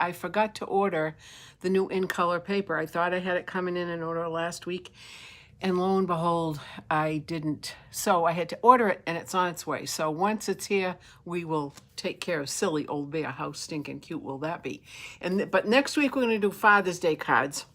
I forgot to order the new In Color paper. I thought I had it coming in an order last week, and lo and behold, I didn't. So I had to order it, and it's on its way. So once it's here, we will take care of silly old bear. How stinking cute will that be? But next week we're going to do Father's Day cards.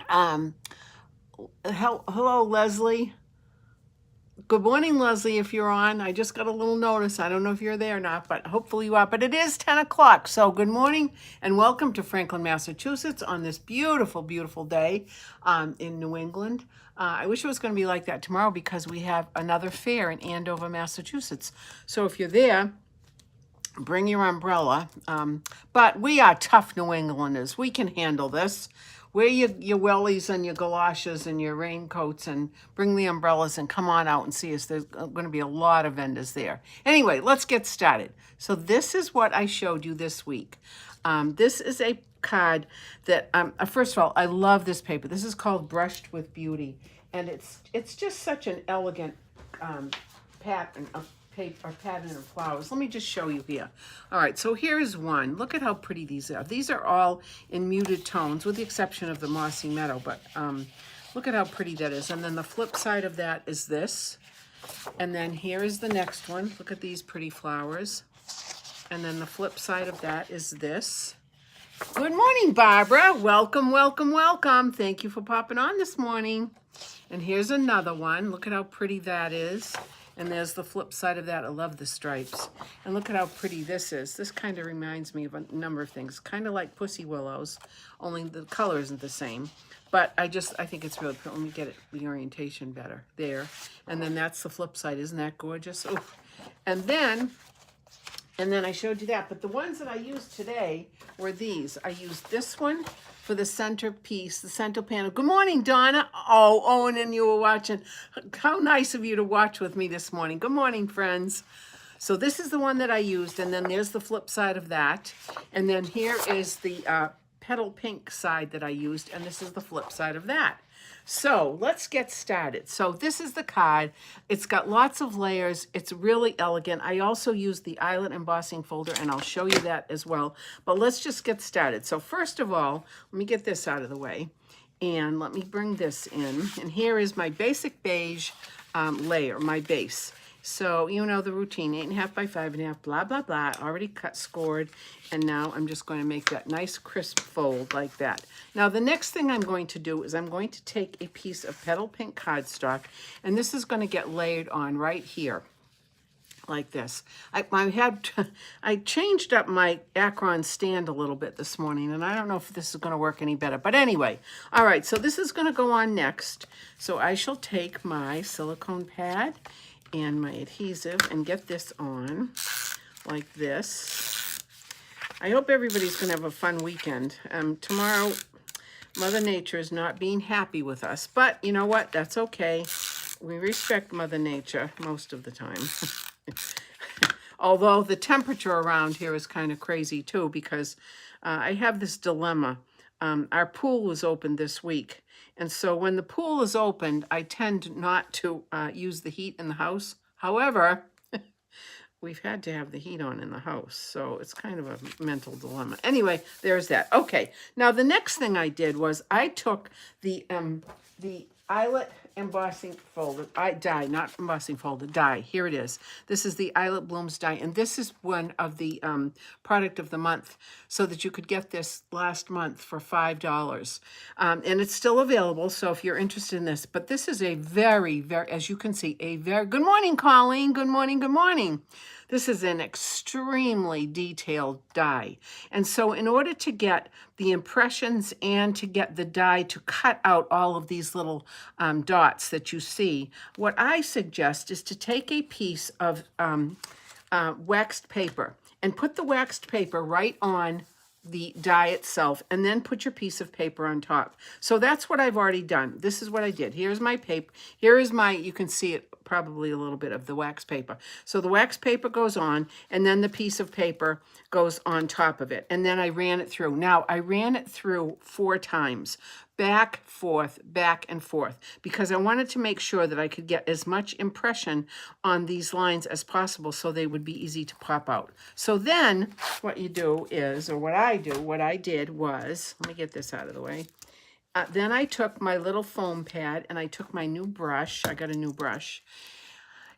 Hello, Leslie. Good morning, Leslie, if you're on. I just got a little notice. I don't know if you're there or not, but hopefully you are. But it is 10 o'clock. So good morning and welcome to Franklin, Massachusetts on this beautiful, beautiful day in New England. I wish it was going to be like that tomorrow because we have another fair in Andover, Massachusetts. So if you're there, bring your umbrella. But we are tough New Englanders. We can handle this. Wear your wellies and your galoshes and your raincoats and bring the umbrellas and come on out and see us. There's going to be a lot of vendors there. Anyway, let's get started. So this is what I showed you this week. This is a card that, first of all, I love this paper. This is called Brushed with Beauty. And it's just such an elegant pattern of paper, pattern of flowers. Let me just show you here. All right, so here's one. Look at how pretty these are. These are all in muted tones, with the exception of the Mossy Meadow, but look at how pretty that is. And then the flip side of that is this. And then here is the next one. Look at these pretty flowers. And then the flip side of that is this. Good morning, Barbara. Welcome, welcome, welcome. Thank you for popping on this morning. And here's another one. Look at how pretty that is. And there's the flip side of that. I love the stripes. And look at how pretty this is. This kind of reminds me of a number of things. Kind of like Pussy Willows, only the color isn't the same. But I think it's really pretty. Let me get it, the orientation better. There. And then that's the flip side. Isn't that gorgeous? Oh. And then I showed you that. But the ones that I used today were these. I used this one for the centerpiece, the center panel. Good morning, Donna. Oh, Owen, and you were watching. How nice of you to watch with me this morning. Good morning, friends. So this is the one that I used, and then there's the flip side of that. And then here is the petal pink side that I used, and this is the flip side of that. So let's get started. So this is the card. It's got lots of layers. It's really elegant. I also used the eyelet embossing folder, and I'll show you that as well. But let's just get started. So first of all, let me get this out of the way. And let me bring this in. And here is my basic beige layer, my base. So, you know the routine, 8.5 by 5.5, blah, blah, blah, already cut, scored. And now I'm just going to make that nice crisp fold like that. Now, the next thing I'm going to do is I'm going to take a piece of petal pink cardstock, and this is going to get layered on right here, like this. I changed up my Acron stand a little bit this morning, and I don't know if this is going to work any better. But anyway, all right, so this is going to go on next. So I shall take my silicone pad and my adhesive and get this on like this. I hope everybody's going to have a fun weekend. Tomorrow, Mother Nature is not being happy with us, but you know what? That's okay. We respect Mother Nature most of the time. Although the temperature around here is kind of crazy too, because I have this dilemma. Our pool was opened this week. And so when the pool is opened, I tend not to use the heat in the house. However, we've had to have the heat on in the house. So it's kind of a mental dilemma. Anyway, there's that. Okay. Now, the next thing I did was I took the eyelet embossing folder, die, not embossing folder, die. Here it is. This is the Eyelet Blooms die, and this is one of the product of the month, so that you could get this last month for $5. And it's still available, so if you're interested in this. But this is a very, very, as you can see, a very, good morning, Colleen. Good morning, good morning. This is an extremely detailed die. And so in order to get the impressions and to get the die to cut out all of these little dots that you see, what I suggest is to take a piece of waxed paper and put the waxed paper right on the die itself, and then put your piece of paper on top. So that's what I've already done. This is what I did. Here's my paper. Here is my, you can see it probably a little bit of the wax paper. So the wax paper goes on, and then the piece of paper goes on top of it. And then I ran it through. Now, I ran it through 4 times, back, forth, back and forth, because I wanted to make sure that I could get as much impression on these lines as possible so they would be easy to pop out. So then what you do is, or what I did was, let me get this out of the way. Then I took my little foam pad and I took my new brush. I got a new brush.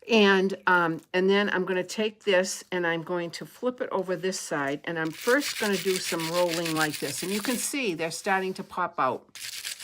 And then I'm going to take this and I'm going to flip it over this side. And I'm first going to do some rolling like this. And you can see they're starting to pop out.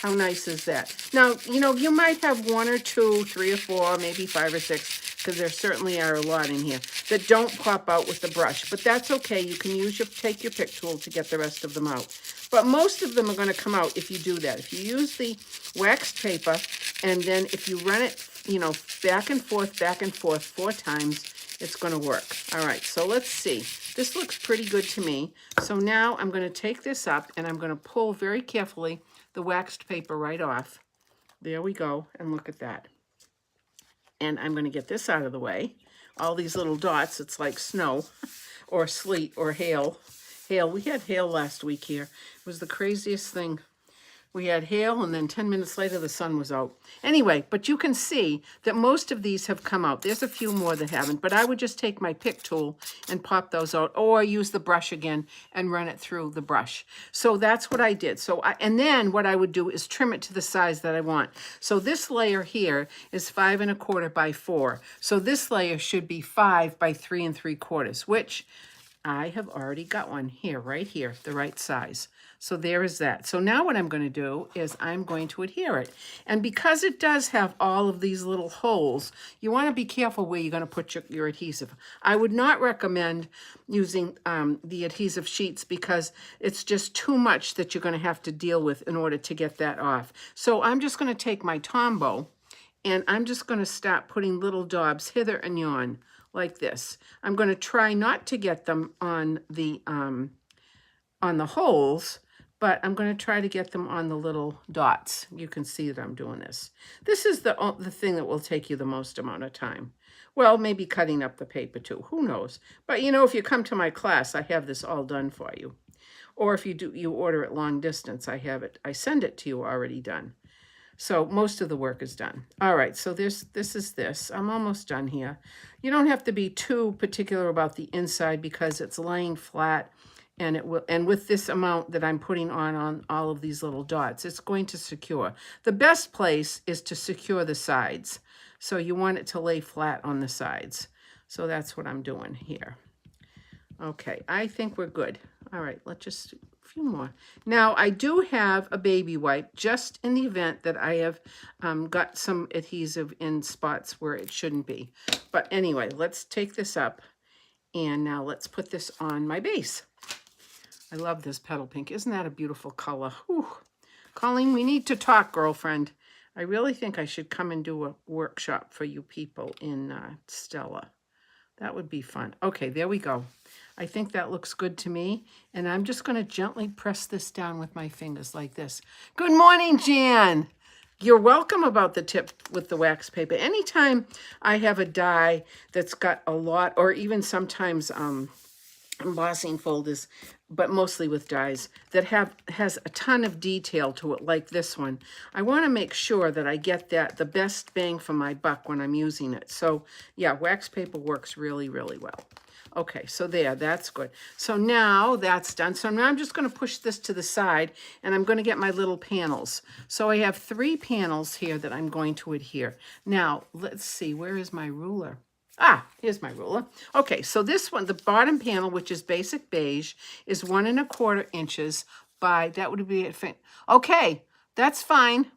How nice is that? Now, you know, you might have 1 or 2, 3 or 4, maybe 5 or 6, because there certainly are a lot in here that don't pop out with the brush. But that's okay. You can take your pick tool to get the rest of them out. But most of them are going to come out if you do that. If you use the waxed paper, and then if you run it, you know, back and forth 4 times, it's going to work. All right, so let's see. This looks pretty good to me. So now I'm going to take this up, and I'm going to pull very carefully the waxed paper right off. There we go, and look at that. And I'm going to get this out of the way. All these little dots, it's like snow or sleet or hail. Hail, we had hail last week here. It was the craziest thing. We had hail, and then 10 minutes later, the sun was out. Anyway, but you can see that most of these have come out. There's a few more that haven't, but I would just take my pick tool and pop those out, or use the brush again and run it through the brush. So that's what I did. And then what I would do is trim it to the size that I want. So this layer here is 5 1/4 by 4. So this layer should be 5 by 3 3/4, which I have already got one here, right here, the right size. So there is that. So now what I'm going to do is I'm going to adhere it. And because it does have all of these little holes, you want to be careful where you're going to put your adhesive. I would not recommend using the adhesive sheets because it's just too much that you're going to have to deal with in order to get that off. So I'm just going to take my Tombow and I'm just going to start putting little daubs hither and yon like this. I'm going to try not to get them on the holes, but I'm going to try to get them on the little dots. You can see that I'm doing this. This is the thing that will take you the most amount of time. Well, maybe cutting up the paper too, who knows? But you know, if you come to my class, I have this all done for you. Or if you order it long distance, I send it to you already done. So most of the work is done. All right, so this is this. I'm almost done here. You don't have to be too particular about the inside because it's laying flat. And with this amount that I'm putting on all of these little dots, it's going to secure. The best place is to secure the sides. So you want it to lay flat on the sides. So that's what I'm doing here. Okay, I think we're good. All right, let's just, a few more. Now, I do have a baby wipe just in the event that I have got some adhesive in spots where it shouldn't be. But anyway, let's take this up. And now let's put this on my base. I love this petal pink. Isn't that a beautiful color? Whew. Colleen, we need to talk, girlfriend. I really think I should come and do a workshop for you people in Stella. That would be fun. Okay, there we go. I think that looks good to me. And I'm just going to gently press this down with my fingers like this. Good morning, Jan. You're welcome about the tip with the wax paper. Anytime I have a die that's got a lot, or even sometimes embossing folders, but mostly with dies that has a ton of detail to it, like this one, I want to make sure that I get the best bang for my buck when I'm using it. So yeah, wax paper works really, really well. Okay, so that's good. So now that's done. So now I'm just going to push this to the side, and I'm going to get my little panels. So I have 3 panels here that I'm going to adhere. Now, let's see, where is my ruler? Ah, here's my ruler. Okay, so this one, the bottom panel, which is basic beige, is 1 1/4 inches by, that would be it. Okay, that's fine.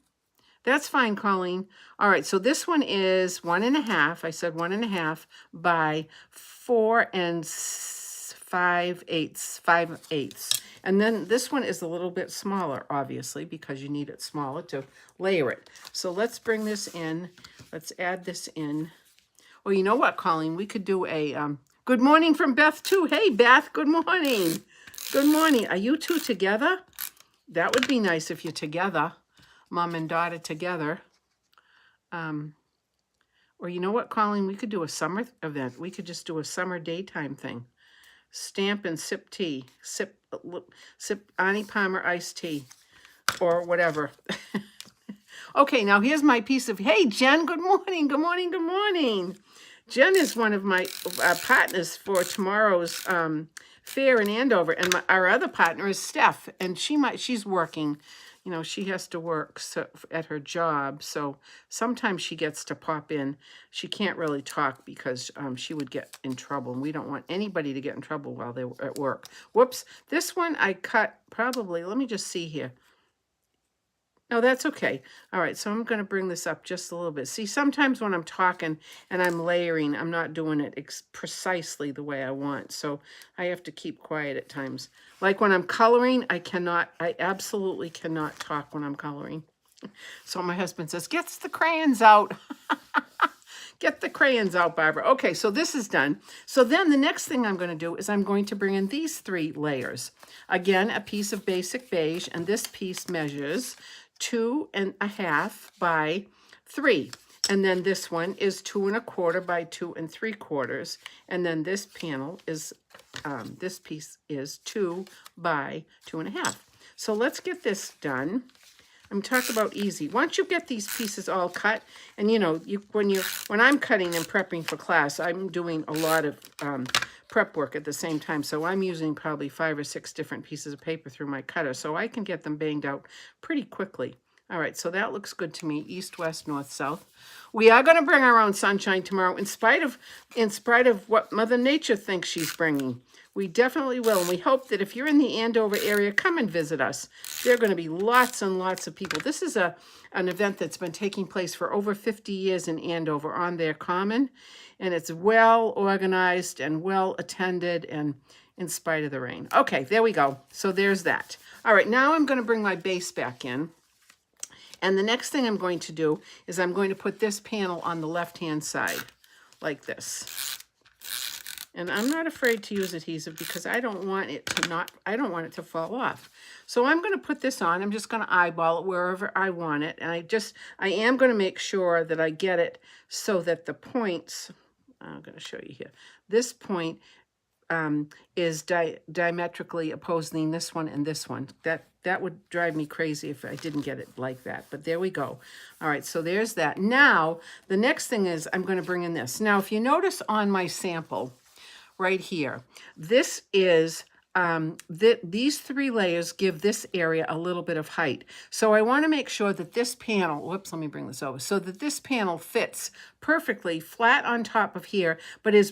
That's fine, Colleen. All right, so this one is 1 1/2. I said 1 1/2 by 4 5/8. And then this one is a little bit smaller, obviously, because you need it smaller to layer it. So let's bring this in. Let's add this in. Well, you know what, Colleen? We could do a good morning from Beth, too. Hey, Beth, good morning. Good morning. Are you two together? That would be nice if you're together, mom and daughter together. Or Or you know what, Colleen? We could do a summer event. We could just do a summer daytime thing. Stamp and sip tea. Sip Arnie Palmer iced tea. Or whatever. Okay, now here's my piece of, hey, Jen, good morning, good morning, good morning. Jen is one of my partners for tomorrow's fair in Andover, and our other partner is Steph, and she's working. You know, she has to work at her job, so sometimes she gets to pop in. She can't really talk because she would get in trouble, and we don't want anybody to get in trouble while they're at work. Whoops, this one I cut probably, let me just see here. No, that's okay. All right, so I'm going to bring this up just a little bit. See, sometimes when I'm talking and I'm layering, I'm not doing it precisely the way I want. So I have to keep quiet at times. Like when I'm coloring, I absolutely cannot talk when I'm coloring. So my husband says, get the crayons out. Get the crayons out, Barbara. Okay, so this is done. So then the next thing I'm going to do is I'm going to bring in these 3 layers. Again, a piece of basic beige, and this piece measures 2.5 by 3. And then this one is 2 1/4 by 2 3/4. And then this panel is, this piece is 2 by 2.5. So let's get this done. I'm talking about easy. Once you get these pieces all cut, and you know, when I'm cutting and prepping for class, I'm doing a lot of prep work at the same time. So I'm using probably 5 or 6 different pieces of paper through my cutter, so I can get them banged out pretty quickly. All right, so that looks good to me. East, west, north, south. We are going to bring our own sunshine tomorrow, in spite of what Mother Nature thinks she's bringing. We definitely will, and we hope that if you're in the Andover area, come and visit us. There are going to be lots and lots of people. This is an event that's been taking place for over 50 years in Andover on their common, and it's well organized and well attended, and in spite of the rain. Okay, there we go. So there's that. All right, now I'm going to bring my base back in. And the next thing I'm going to do is I'm going to put this panel on the left-hand side, like this. And I'm not afraid to use adhesive because I don't want it to fall off. So I'm going to put this on. I'm just going to eyeball it wherever I want it. And I am going to make sure that I get it so that the points, I'm going to show you here. This point is diametrically opposing this one and this one. That would drive me crazy if I didn't get it like that. But there we go. All right, so there's that. Now, the next thing is I'm going to bring in this. Now, if you notice on my sample, right here, this is these 3 layers give this area a little bit of height. So I want to make sure that this panel, whoops, let me bring this over, so that this panel fits perfectly flat on top of here, but is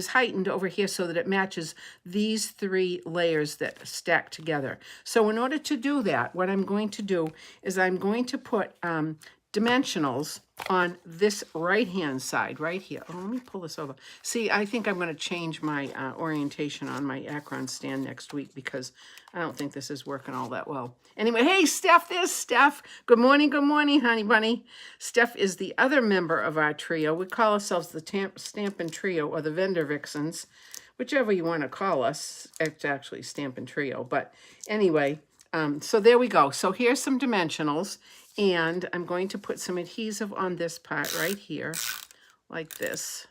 heightened over here so that it matches these 3 layers that stack together. So in order to do that, what I'm going to do is I'm going to put dimensionals on this right-hand side, right here. Oh, let me pull this over. See, I think I'm going to change my orientation on my Acron stand next week because I don't think this is working all that well. Anyway, hey, Steph, there's Steph. Good morning, honey bunny. Steph is the other member of our trio. We call ourselves the Stampin' Trio or the Vendor Vixens, whichever you want to call us. It's actually Stampin' Trio, but anyway, so there we go. So here's some dimensionals. And I'm going to put some adhesive on this part right here, like this.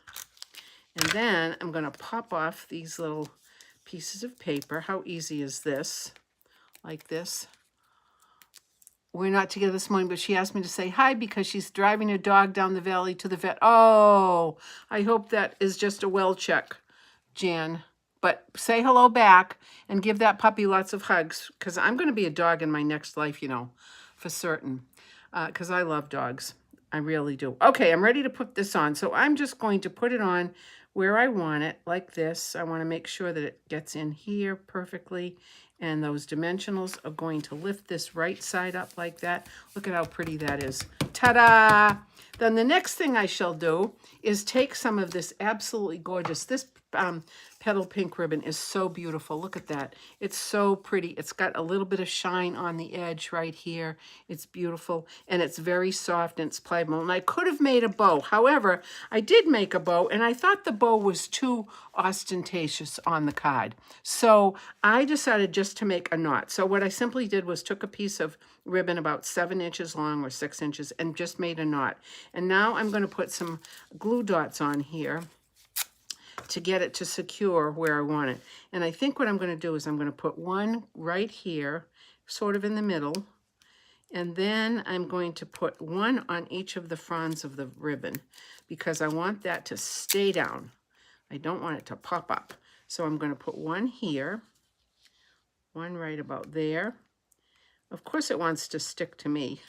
And then I'm going to pop off these little pieces of paper. How easy is this? Like this. We're not together this morning, but she asked me to say hi because she's driving her dog down the valley to the vet. Oh, I hope that is just a well check, Jan. But say hello back and give that puppy lots of hugs because I'm going to be a dog in my next life, you know, for certain. Because I love dogs. I really do. Okay, I'm ready to put this on. So I'm just going to put it on where I want it, like this. I want to make sure that it gets in here perfectly. And those dimensionals are going to lift this right side up like that. Look at how pretty that is. Ta-da! Then the next thing I shall do is take some of this absolutely gorgeous. This Petal Pink ribbon is so beautiful. Look at that. It's so pretty. It's got a little bit of shine on the edge right here. It's beautiful, and it's very soft, and it's pliable. And I could have made a bow. However, I did make a bow, and I thought the bow was too ostentatious on the card. So I decided just to make a knot. So what I simply did was took a piece of ribbon about 7 inches long or 6 inches and just made a knot. And now I'm going to put some glue dots on here to get it to secure where I want it. And I think what I'm going to do is I'm going to put one right here, sort of in the middle, and then I'm going to put one on each of the fronds of the ribbon because I want that to stay down. I don't want it to pop up. So I'm going to put one here, one right about there. Of course it wants to stick to me.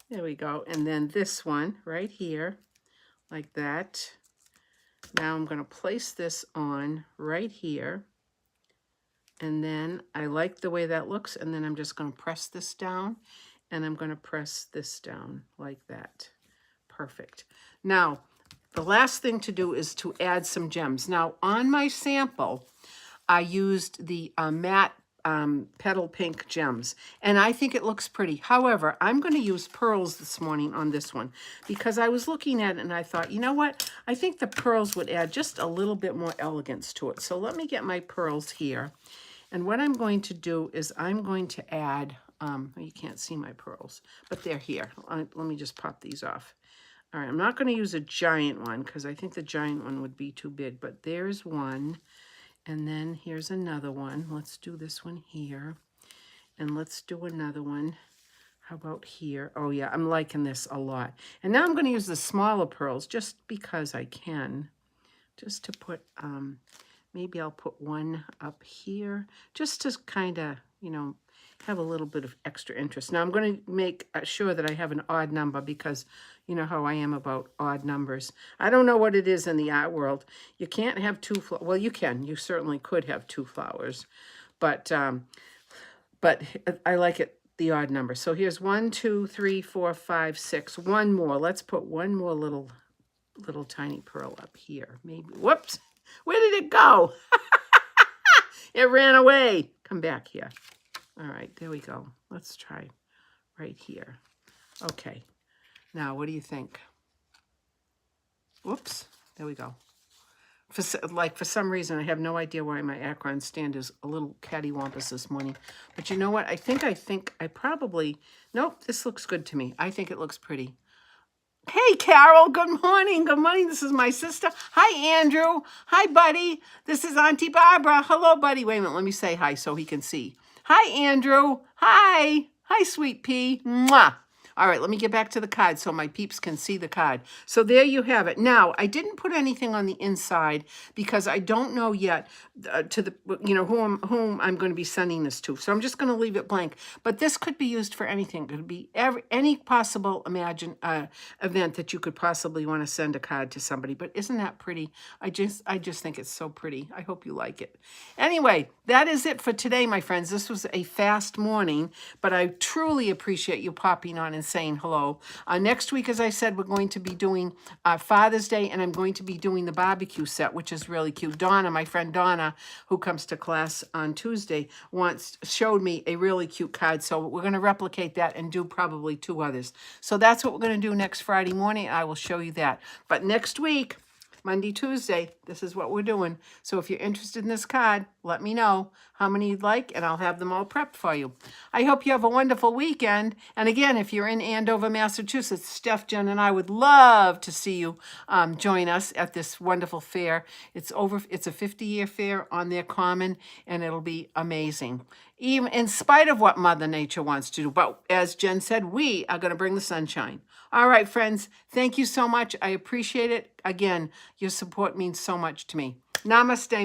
There we go. And then this one right here, like that. Now I'm going to place this on right here. And then I like the way that looks. And then I'm just going to press this down. And I'm going to press this down like that. Perfect. Now, the last thing to do is to add some gems. Now, on my sample, I used the matte Petal Pink gems, and I think it looks pretty. However, I'm going to use pearls this morning on this one because I was looking at it and I thought, you know what? I think the pearls would add just a little bit more elegance to it. So let me get my pearls here. And what I'm going to do is I'm going to add, you can't see my pearls, but they're here. Let me just pop these off. All right, I'm not going to use a giant one because I think the giant one would be too big, but there's one. And then here's another one. Let's do this one here. And let's do another one. How about here? Oh yeah, I'm liking this a lot. And now I'm going to use the smaller pearls just because I can. Just to put, maybe I'll put one up here. Just to kind of, you know, have a little bit of extra interest. Now I'm going to make sure that I have an odd number because you know how I am about odd numbers. I don't know what it is in the art world. You can't have two flowers. Well, you can. You certainly could have 2 flowers. But I like it, the odd number. So here's 1, 2, 3, 4, 5, 6. One more. Let's put one more little tiny pearl up here. Maybe. Whoops. Where did it go? It ran away. Come back here. All right, there we go. Let's try right here. Okay. Now, what do you think? Whoops. There we go. For some reason, I have no idea why my Akron stand is a little cattywampus this morning. But you know what? I think I probably... Nope, this looks good to me. I think it looks pretty. Hey, Carol. Good morning. Good morning. This is my sister. Hi, Andrew. Hi, buddy. This is Auntie Barbara. Hello, buddy. Wait a minute. Let me say hi so he can see. Hi, Andrew. Hi. Hi, sweet pea. Mwah. All right, let me get back to the card so my peeps can see the card. So there you have it. Now, I didn't put anything on the inside because I don't know yet to the whom I'm going to be sending this to. So I'm just going to leave it blank. But this could be used for anything. It could be any possible event that you could possibly want to send a card to somebody. But isn't that pretty? I just think it's so pretty. I hope you like it. Anyway, that is it for today, my friends. This was a fast morning, but I truly appreciate you popping on and saying hello. Next week, as I said, we're going to be doing Father's Day, and I'm going to be doing the barbecue set, which is really cute. Donna, my friend Donna, who comes to class on Tuesday, showed me a really cute card, so we're going to replicate that and do probably 2 others. So that's what we're going to do next Friday morning. I will show you that. But next week, Monday, Tuesday, this is what we're doing. So if you're interested in this card, let me know how many you'd like, and I'll have them all prepped for you. I hope you have a wonderful weekend. And again, if you're in Andover, Massachusetts, Steph, Jen, and I would love to see you join us at this wonderful fair. It's a 50-year fair on their common, and it'll be amazing. Even in spite of what Mother Nature wants to do. But as Jen said, we are going to bring the sunshine. All right, friends, thank you so much. I appreciate it. Again, your support means so much to me. Namaste.